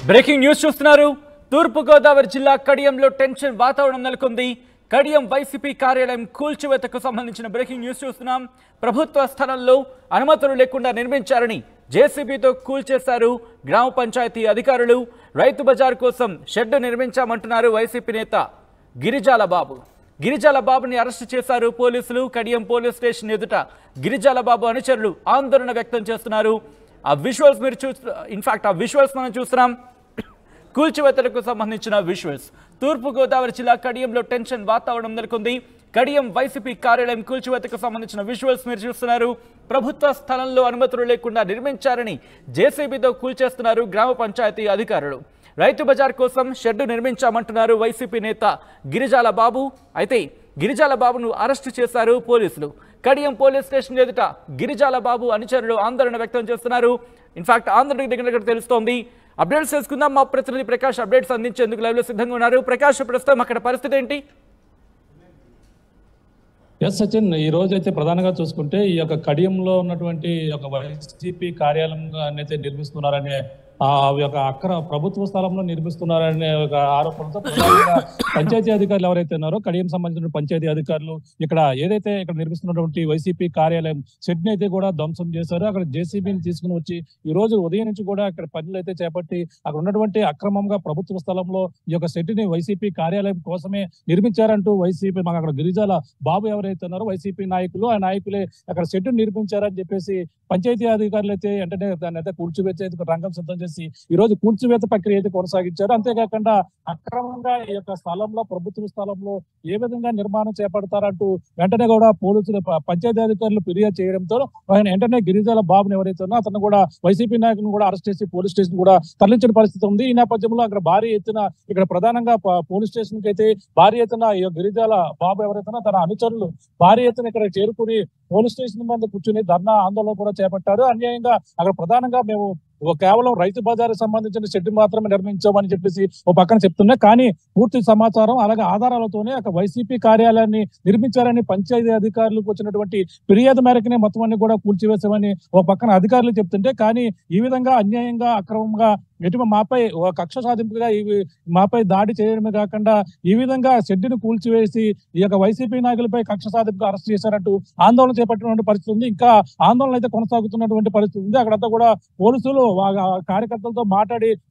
Breaking news చూస్తున్నారు. తూర్పు గోదావరి జిల్లా కడియంలో టెన్షన్ వాతావరణం నెలకొంది. కడియం వైసీపీ కార్యాలయం కూల్చివేతకు సంబంధించిన బ్రేకింగ్ న్యూస్ చూస్తున్నాం. ప్రభుత్వ స్థలంలో అనుమతులు లేకుండా నిర్మించారని జేసీబీతో కూల్చేశారు గ్రామ పంచాయతీ అధికారులు. రైతు బజార్ కోసం షెడ్ నిర్మించామంటున్నారు వైసీపీ నేత గిరిజాల బాబు. గిరిజాల బాబుని అరెస్టు చేశారు పోలీసులు. కడియం పోలీస్ స్టేషన్ ఎదుట గిరిజాల బాబు అనుచరులు ఆందోళన వ్యక్తం చేస్తున్నారు. ఆ విజువల్స్ మీరు ఆ విజువల్స్ మనం చూస్తున్నాం. కూల్చివేతలకు సంబంధించిన విజువల్స్. తూర్పు గోదావరి జిల్లా కడియంలో టెన్షన్ వాతావరణం నెలకొంది. కడియం వైసీపీ కార్యాలయం కూల్చివేతకు సంబంధించిన విజువల్స్ మీరు చూస్తున్నారు. ప్రభుత్వ స్థలంలో అనుమతులు లేకుండా నిర్మించారని జేసీబీతో కూల్చేస్తున్నారు గ్రామ పంచాయతీ అధికారులు. రైతు బజార్ కోసం షెడ్ నిర్మించామంటున్నారు వైసీపీ నేత గిరిజాల బాబు. అయితే గిరిజాల బాబును అరెస్టు చేశారు పోలీసులు. కడియం పోలీస్ స్టేషన్ ఎదుట గిరిజాల బాబు అనుచరులు ఆందోళన వ్యక్తం చేస్తున్నారు. ఇన్ఫాక్ట్ ఆందోళన దగ్గర తెలుస్తోంది. అప్డేట్స్ తెలుసుకుందాం. మా ప్రతినిధి ప్రకాష్ అప్డేట్స్ అందించేందుకు లైవ్లో సిద్ధంగా ఉన్నారు. ప్రకాష్, ప్రస్తుతం అక్కడ పరిస్థితి ఏంటి? ఎస్ సచిన్, ఈ రోజు అయితే ప్రధానంగా చూసుకుంటే ఈ యొక్క కడియంలో ఉన్నటువంటి ఒక వైసీపీ కార్యాలయం అయితే నిర్మిస్తున్నారనే ప్రభుత్వ స్థలంలో నిర్మిస్తున్నారనే ఒక ఆరోపణతో పంచాయతీ అధికారులు ఎవరైతే ఉన్నారో కడియం సంబంధించిన పంచాయతీ అధికారులు ఇక్కడ నిర్మిస్తున్నటువంటి వైసీపీ కార్యాలయం షెడ్ ని అయితే కూడా ధ్వంసం చేశారు. అక్కడ జేసీబీని తీసుకుని వచ్చి ఈ రోజు ఉదయం నుంచి కూడా అక్కడ పనులు అయితే చేపట్టి అక్కడ ఉన్నటువంటి అక్రమంగా ప్రభుత్వ స్థలంలో ఈ యొక్క షెడ్ ని వైసీపీ కార్యాలయం కోసమే నిర్మించారంటూ వైసీపీ మాకు అక్కడ గిరిజాల బాబు ఎవరైతే ఉన్నారో వైసీపీ నాయకులు, ఆ నాయకులే అక్కడ షెడ్ నిర్మించారని చెప్పేసి పంచాయతీ అధికారులు అయితే వెంటనే దాన్ని అయితే కూల్చివేసేందుకు రంగం సిద్ధం చేసి ఈ రోజు కూల్చివేత ప్రక్రియ అయితే కొనసాగించారు. అంతేకాకుండా అక్రమంగా ఈ యొక్క స్థలంలో ప్రభుత్వ స్థలంలో ఏ విధంగా నిర్మాణం చేపడతారంటూ వెంటనే కూడా పోలీసులు పంచాయతీ అధికారులు ఫిర్యాదు చేయడంతో ఆయన వెంటనే గిరిజాల బాబుని ఎవరైతే ఉన్నా అతను కూడా వైసీపీ నాయకులను కూడా అరెస్ట్ చేసి పోలీస్ స్టేషన్ కూడా తరలించిన పరిస్థితి ఉంది. ఈ నేపథ్యంలో అక్కడ భారీ ఎత్తున ఇక్కడ ప్రధానంగా పోలీస్ స్టేషన్ కి అయితే భారీ ఎత్తున ఈ గిరిజాల బాబు ఎవరైతే తన అనుచరులు భారీ ఎత్తున ఇక్కడ చేరుకుని పోలీస్ స్టేషన్ మీద కూర్చుని ధర్నా ఆందోళన కూడా చేపట్టారు. అన్యాయంగా అక్కడ ప్రధానంగా మేము కేవలం రైతు బజార్ సంబంధించిన షెడ్ మాత్రమే నిర్మించామని చెప్పేసి ఓ పక్కన చెప్తున్నా, కానీ పూర్తి సమాచారం అలాగే ఆధారాలతోనే అక్కడ వైసీపీ కార్యాలయాన్ని నిర్మించారని పంచాయతీ అధికారులకు వచ్చినటువంటి ఫిర్యాదు మేరకునే మొత్తం అన్ని కూడా కూల్చివేసామని ఓ పక్కన అధికారులు చెప్తుంటే, కానీ ఈ విధంగా అన్యాయంగా అక్రమంగా మాపై కక్ష సాధింపుగా మాపై దాడి చేయడమే కాకుండా ఈ విధంగా షెడ్డును కూల్చివేసి ఈ యొక్క వైసీపీ నాయకులపై కక్ష సాధింపుగా అరెస్ట్ చేశారంటూ ఆందోళన చేపట్టినటువంటి పరిస్థితి ఉంది. ఇంకా ఆందోళన అయితే కొనసాగుతున్నటువంటి పరిస్థితి ఉంది. అక్కడంతా కూడా పోలీసులు కార్యకర్తలతో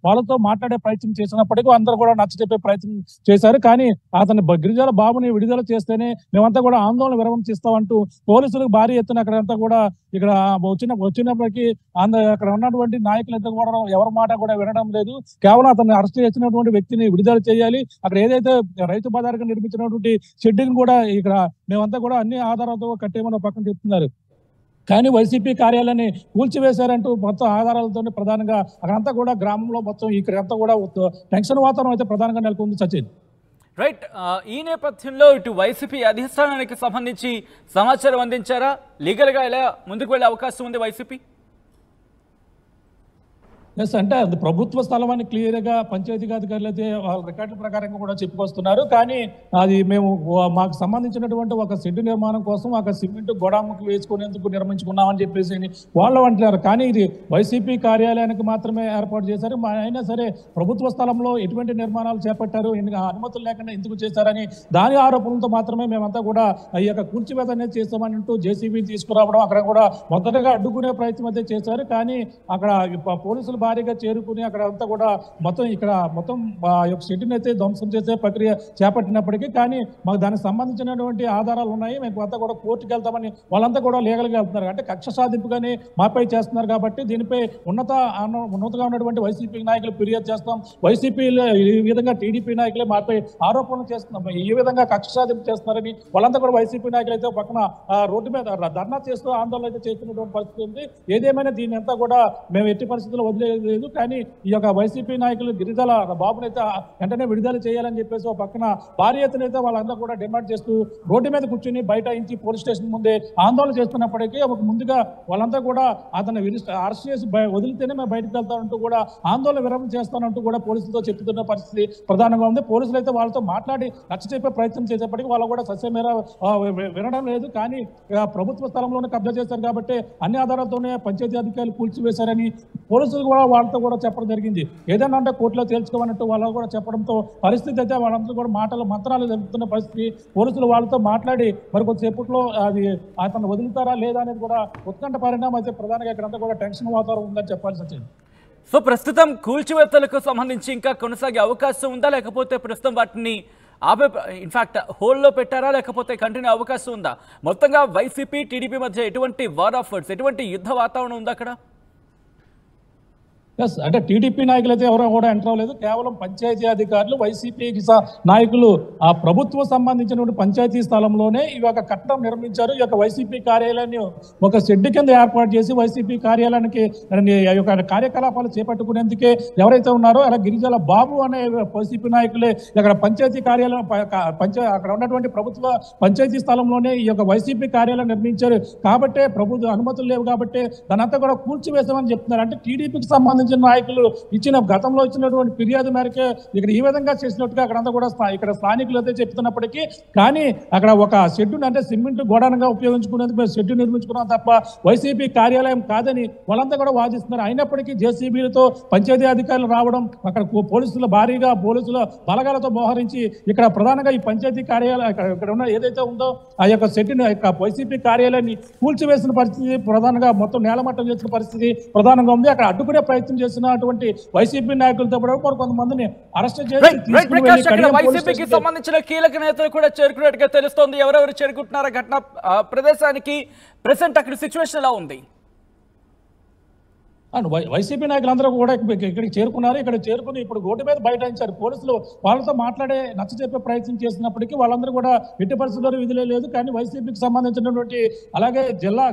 వాళ్ళతో మాట్లాడే ప్రయత్నం చేసినప్పటికీ అందరూ కూడా నచ్చజెప్పే ప్రయత్నం చేశారు. కానీ అతని గిరిజాల బాబుని విడుదల చేస్తేనే మేమంతా కూడా ఆందోళన విరమణ చేస్తామంటూ పోలీసులకు భారీ ఎత్తున అక్కడంతా కూడా ఇక్కడ వచ్చినప్పటికీ అక్కడ ఉన్నటువంటి నాయకులంతా కూడా ఎవరి మాట కూడా వినడం లేదు. కేవలం అతన్ని అరెస్ట్ చేసినటువంటి వ్యక్తిని విడుదల చేయాలి, అక్కడ ఏదైతే రైతు బజార్గా నిర్మించినటువంటి షెడ్డుని కూడా ఇక్కడ మేమంతా కూడా అన్ని ఆధారాలతో కట్టేమని పక్కన చెప్తున్నారు. కానీ వైసీపీ కార్యాలయాన్ని కూల్చివేశారంటూ మొత్తం ఆధారాలతో ప్రధానంగా అక్కడంతా కూడా గ్రామంలో మొత్తం ఇక్కడంతా కూడా టెన్షన్ వాతావరణం అయితే ప్రధానంగా నెలకొంది. సచిన్, రైట్. ఈ నేపథ్యంలో ఇటు వైసీపీ అధిష్టానానికి సంబంధించి సమాచారం అందించారా? లీగల్గా ఎలా ముందుకు వెళ్ళే అవకాశం ఉంది వైసీపీ? ఎస్, అంటే అది ప్రభుత్వ స్థలం అని క్లియర్ గా పంచాయతీ అధికారులు అయితే వాళ్ళ రికార్డుల ప్రకారంగా కూడా చెప్పుకొస్తున్నారు. కానీ అది మేము మాకు సంబంధించినటువంటి ఒక షెడ్ నిర్మాణం కోసం ఒక సిమెంట్ గోడాముకి వేసుకునేందుకు నిర్మించుకున్నామని చెప్పేసి వాళ్ళు అంటున్నారు. కానీ ఇది వైసీపీ కార్యాలయానికి మాత్రమే ఏర్పాటు చేశారు. అయినా సరే ప్రభుత్వ స్థలంలో ఎటువంటి నిర్మాణాలు చేపట్టారు, అనుమతులు లేకుండా ఎందుకు చేశారని దాని ఆరోపణలతో మాత్రమే మేమంతా కూడా ఈ యొక్క కూల్చివేత అనేది చేస్తామని అంటూ జేసీబీ తీసుకురావడం అక్కడ కూడా మొదటగా అడ్డుకునే ప్రయత్నం అయితే చేశారు. కానీ అక్కడ పోలీసులు భారీగా చేరుకుని అక్కడ అంతా కూడా మొత్తం షెడ్ని అయితే ధ్వంసం చేసే ప్రక్రియ చేపట్టినప్పటికీ కానీ మాకు దానికి సంబంధించినటువంటి ఆధారాలు ఉన్నాయి, మేము అంతా కూడా కోర్టుకు వెళ్తామని వాళ్ళంతా కూడా లీగల్గా వెళ్తున్నారు. అంటే కక్ష సాధింపుగానే మాపై చేస్తున్నారు కాబట్టి దీనిపై ఉన్నతగా ఉన్నటువంటి వైసీపీ నాయకులు ఫిర్యాదు చేస్తాం. వైసీపీలో ఈ విధంగా టీడీపీ నాయకులే మాపై ఆరోపణలు చేస్తున్నాం, ఈ విధంగా కక్ష సాధింపు చేస్తున్నారని వాళ్ళంతా కూడా వైసీపీ నాయకులు అయితే పక్కన రోడ్డు మీద ధర్నా చేస్తూ ఆందోళన అయితే చేస్తున్నటువంటి పరిస్థితి ఉంది. ఏదేమైనా దీన్ని అంతా కూడా మేము ఎట్టి పరిస్థితుల్లో వదిలేదు. కానీ ఈ యొక్క వైసీపీ నాయకులు గిరిజాల బాబునైతే వెంటనే విడుదల చేయాలని చెప్పేసి ఒక పక్కన భారీ ఎత్తున అయితే వాళ్ళందరూ కూడా డిమాండ్ చేస్తూ రోడ్డు మీద కూర్చుని బయట ఇంచి పోలీస్ స్టేషన్ ముందే ఆందోళన చేస్తున్నప్పటికీ ముందుగా వాళ్ళంతా కూడా అతను అరెస్ట్ చేసి వదిలితేనే మేము బయటకు వెళ్తామంటూ కూడా ఆందోళన విరమణ చేస్తానంటూ కూడా పోలీసులతో చెప్తున్న పరిస్థితి ప్రధానంగా ఉంది. పోలీసులు అయితే వాళ్ళతో మాట్లాడి నచ్చ చెప్పే ప్రయత్నం చేసేప్పటికీ వాళ్ళు కూడా సస్యమేర వినడం లేదు. కానీ ప్రభుత్వ స్థలంలోనే కబ్జా చేశారు కాబట్టి అన్ని ఆధారాలతోనే పంచాయతీ అధికారులు కూల్చివేశారని పోలీసులు కూడా వాళ్ళతో కూడా చెప్పడం జరిగింది. ఏదైనా అంటే కోర్టులో తేల్చుకోమన్నట్టు వాళ్ళు కూడా చెప్పడంతో పరిస్థితి అయితే వాళ్ళందరూ కూడా మంత్రాలు జరుగుతున్న పరిస్థితి. పోలీసులు వాళ్ళతో మాట్లాడి మరి కొద్దిసేపట్లో అది అతను వదులుతారా లేదా అనేది కూడా ఉత్కంఠ పరిణామం అయితే ప్రధానంగా ఇక్కడంతా కూడా టెన్షన్ వాతావరణం ఉందని చెప్పాల్సి వచ్చింది. సో ప్రస్తుతం కూల్చివేతలకు సంబంధించి ఇంకా కొనసాగే అవకాశం ఉందా, లేకపోతే ప్రస్తుతం వాటిని ఇన్ఫాక్ట్ హోల్డ్లో పెట్టారా, లేకపోతే కంటిన్యూ అవకాశం ఉందా? మొత్తంగా వైసీపీ టీడీపీ మధ్య ఎటువంటి వార్ ఆఫ్ వర్డ్స్, ఎటువంటి యుద్ధ వాతావరణం ఉందా అక్కడ? ఎస్, అంటే టీడీపీ నాయకులు అయితే ఎవరో కూడా ఎంటర్ అవ్వలేదు. కేవలం పంచాయతీ అధికారులు, వైసీపీ నాయకులు ఆ ప్రభుత్వం సంబంధించినటువంటి పంచాయతీ స్థలంలోనే ఈ యొక్క కట్టడం నిర్మించారు. ఈ యొక్క వైసీపీ కార్యాలయాన్ని ఒక షెడ్ కింద ఏర్పాటు చేసి వైసీపీ కార్యాలయానికి కార్యకలాపాలు చేపట్టుకునేందుకే ఎవరైతే ఉన్నారో అలా గిరిజల బాబు అనే వైసీపీ నాయకులే ఇక్కడ పంచాయతీ కార్యాలయం అక్కడ ఉన్నటువంటి ప్రభుత్వ పంచాయతీ స్థలంలోనే ఈ యొక్క వైసీపీ కార్యాలయం నిర్మించారు. కాబట్టే ప్రభుత్వ అనుమతులు లేవు కాబట్టి దానంతా కూడా కూల్చివేశామని చెప్తున్నారు. అంటే టీడీపీకి సంబంధించిన నాయకులు గతంలో ఇచ్చినటువంటి ఫిర్యాదు మేరకే ఇక్కడ ఈ విధంగా చేసినట్టుగా అక్కడంతా కూడా ఇక్కడ స్థానికులు అయితే చెప్తున్నప్పటికీ, కానీ అక్కడ ఒక షెడ్డు అంటే సిమెంట్ గోడౌన్గా ఉపయోగించుకునేందుకు మేము షెడ్డు నిర్మించుకున్నాం తప్ప వైసీపీ కార్యాలయం కాదని వాళ్ళంతా కూడా వాదిస్తున్నారు. అయినప్పటికీ జేసీబీలతో పంచాయతీ అధికారులు రావడం, అక్కడ భారీగా పోలీసుల బలగాలతో మోహరించి ఇక్కడ ప్రధానంగా ఈ పంచాయతీ కార్యాలయం ఇక్కడ ఉన్న ఏదైతే ఉందో ఆ యొక్క షెడ్డుని వైసీపీ కార్యాలయాన్ని కూల్చివేసిన పరిస్థితి, ప్రధానంగా మొత్తం నేలమట్టం చేసిన పరిస్థితి ప్రధానంగా ఉంది. అక్కడ అడ్డుకునే ప్రయత్నం చేసినటువంటి వైసీపీ నాయకులతో కూడా కొంతమందిని అరెస్ట్ చేసి వైసీపీకి సంబంధించిన కీలక నేతలు కూడా చేరుకున్నట్టుగా తెలుస్తోంది. ఎవరెవరు చేరుకుంటున్నారో ఘటన ప్రదేశానికి, ప్రెసెంట్ అక్కడ సిచ్యువేషన్ ఎలా ఉంది? వైసీపీ నాయకులందరూ కూడా ఇక్కడికి చేరుకున్నారు. ఇక్కడ చేరుకుని ఇప్పుడు రోడ్డు మీద బైఠాయించారు. పోలీసులు వాళ్ళతో మాట్లాడే నచ్చజెప్పే ప్రయత్నం చేసినప్పటికీ వాళ్ళందరూ కూడా ఎట్టి పరిస్థితుల్లో విధులే లేదు. కానీ వైసీపీకి సంబంధించినటువంటి అలాగే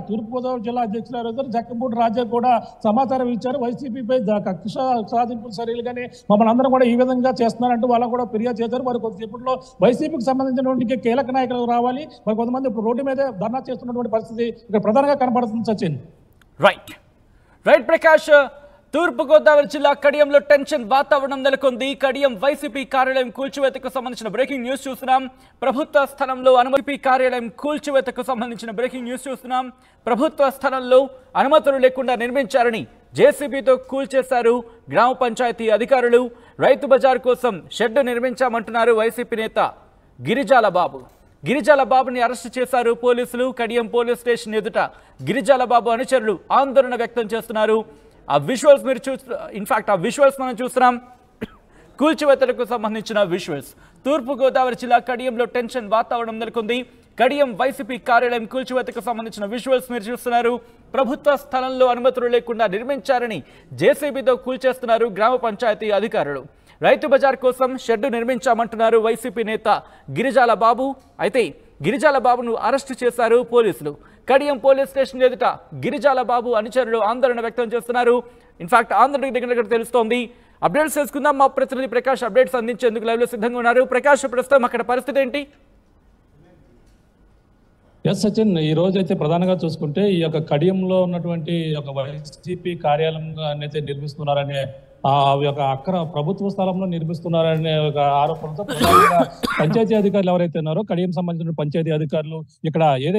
తూర్పుగోదావరి జిల్లా అధ్యక్షులు జక్కంపూడి రాజా కూడా సమాచారం ఇచ్చారు. వైసీపీపై కక్ష సాధింపుల చర్యలుగానే మమ్మల్ని అందరం కూడా ఈ విధంగా చేస్తున్నారంటూ వాళ్ళు కూడా ఫిర్యాదు చేశారు. మరి కొద్దిసేపట్లో వైసీపీకి సంబంధించినటువంటి కీలక నాయకులు రావాలి. మరి కొంతమంది ఇప్పుడు రోడ్డు మీద ధర్నా చేస్తున్నటువంటి పరిస్థితి ఇక్కడ ప్రధానంగా కనబడుతుంది. సచిన్ రైట్ ప్రకాష్, తూర్పుగోదావరి జిల్లా కడియంలో టెన్షన్ వాతావరణం నెలకొంది. కడియం వైసీపీ కార్యాలయం కూల్చివేతకు సంబంధించిన బ్రేకింగ్ న్యూస్ చూస్తున్నాం. ప్రభుత్వ స్థలంలో అనుమతి కార్యాలయం కూల్చివేతకు సంబంధించిన బ్రేకింగ్ న్యూస్ చూస్తున్నాం. ప్రభుత్వ స్థలంలో అనుమతులు లేకుండా నిర్మించారని జేసీబీతో కూల్చేశారు గ్రామ పంచాయతీ అధికారులు. రైతు బజార్ కోసం షెడ్ నిర్మించామంటున్నారు వైసీపీ నేత గిరిజాల బాబు. గిరిజాల బాబుని అరెస్టు చేశారు పోలీసులు. కడియం పోలీస్ స్టేషన్ ఎదుట గిరిజాల బాబు అనుచరులు ఆందోళన వ్యక్తం చేస్తున్నారు. ఆ విజువల్స్ మనం చూస్తున్నాం. కూల్చివేతలకు సంబంధించిన విజువల్స్. తూర్పుగోదావరి జిల్లా కడియంలో టెన్షన్ వాతావరణం నెలకొంది. కడియం వైసీపీ కార్యాలయం కూల్చివేతకు సంబంధించిన విజువల్స్ మీరు చూస్తున్నారు. ప్రభుత్వ స్థలంలో అనుమతులు లేకుండా నిర్మించారని జేసీబీతో కూల్చేస్తున్నారు గ్రామ పంచాయతీ అధికారులు. రైతు బజార్ కోసం షెడ్డు నిర్మించామంటున్నారు వైసీపీ నేత గిరిజాల బాబు. అయితే గిరిజాల బాబును అరెస్టు చేశారు పోలీసులు. కడియం పోలీస్ స్టేషన్ ఎదుట గిరిజాల బాబు అనుచరులు ఆందోళన వ్యక్తం చేస్తున్నారు. ఇన్ఫాక్ట్ ఆందోళన దగ్గర తెలుస్తోంది. అప్డేట్స్ తెలుసుకుందాం. మా ప్రతినిధి ప్రకాష్ అప్డేట్స్ అందించేందుకు లైవ్లో సిద్ధంగా ఉన్నారు. ప్రకాష్, ప్రస్తుతం అక్కడ పరిస్థితి ఏంటి? ఎస్ సచిన్, ఈ రోజు అయితే ప్రధానంగా చూసుకుంటే ఈ యొక్క కడియంలో ఉన్నటువంటి ఒక వైసీపీ కార్యాలయం అయితే నిర్మిస్తున్నారనే ఆ యొక్క ప్రభుత్వ స్థలంలో నిర్మిస్తున్నారనే ఒక ఆరోపణతో ప్రధానంగా పంచాయతీ అధికారులు ఎవరైతే ఉన్నారో కడియం సంబంధించిన పంచాయతీ అధికారులు ఇక్కడ ఏదైతే